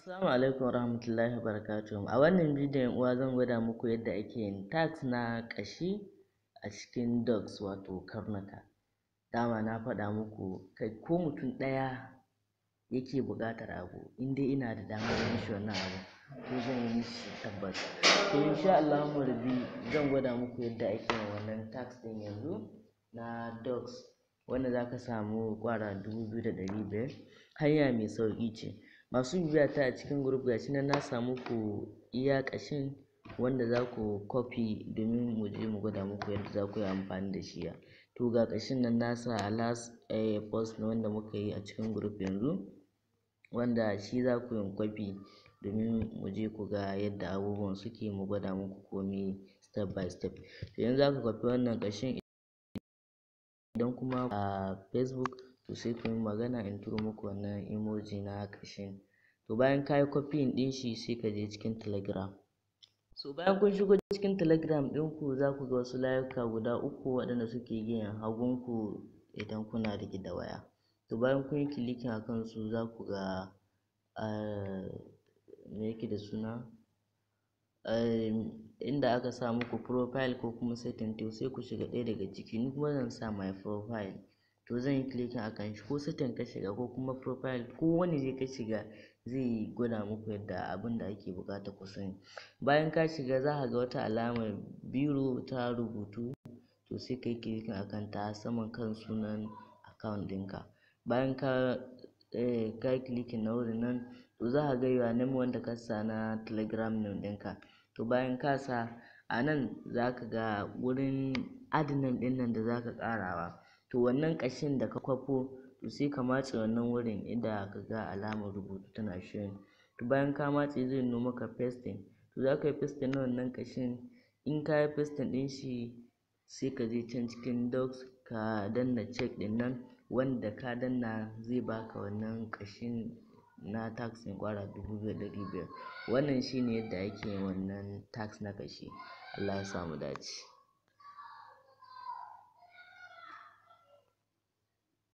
Assalamu alaikum warahmatullahi wabarakatuh. A wannan bidiyon uwa zan gwada muku yadda ake yin tax na ƙashi a cikin dogs wato karnuka. Dama na faɗa muku kai ko mutum ɗaya yake buƙatar abu in dai ina da damar yin shi wannan abu to zan yi shi tabbas. To insha Allahu rabbi zan gwada muku yadda ake yin wannan tax ɗin yanzu na dogs wanda za ka samu ƙwara 2500. Hanya mai sauƙi ce. Masu bibiya ta a cikin group gashi nan na samu ku iya ƙashin wanda za ku copy domin mu je mu gwada muku yadda za ku yi amfani da shi. To ga ƙashin nan na sa a last post na wanda muka yi a cikin group yanzu, wanda shi za ku yi copy domin mu je ku ga yadda abubuwan suke, mu gwada muku komai step by step. To yanzu za ka copy wannan ƙashin, idan kuma a Facebook to sai ku yi magana in turo muku wannan emoji na ƙashin. To bayan ka yi copying ɗin shi sai ka je cikin Telegram. So bayan kun shigo cikin Telegram ɗinku za ku ga wasu layuka guda uku waɗanda suke yin hagunku idan kuna riƙe da waya. To bayan kun yi clicking a kansu za ku ga me yake da suna inda aka sa muku profile ko kuma setting, to sai ku shiga ɗaya daga ciki. Ni kuma zan sa my profile, to zan yi clicking akan shi. Ko setting ka shiga ko kuma profile, ko wani ne ka shiga zai gwada muku yadda abin da ake buƙata ku sani. Bayan ka shiga za ka ga wata alamar biro ta rubutu, to sai ka yi clicking akan ta saman kan sunan account ɗinka. Bayan ka yi clicking na wurin nan, to za ka ga your name wanda ka sa na Telegram name ɗinka. To bayan ka sa a nan za ka ga wurin add name ɗin nan da za ka ƙarawa. To wannan ƙashin da ka kwafo to sai ka matse wannan wurin inda ka ga alamar rubutu tana showing. To bayan ka matse zai nuno maka pasting, to za ka yi pasting na wannan ƙashin. In ka yi pasting ɗin shi sai ka je can cikin dogs ka danna check ɗin nan, wanda ka danna zai baka wannan ƙashin na tax ɗin ƙwara 2500. Wannan shine yadda ake yin wannan tax na ƙashi. Allah ya sa mu dace.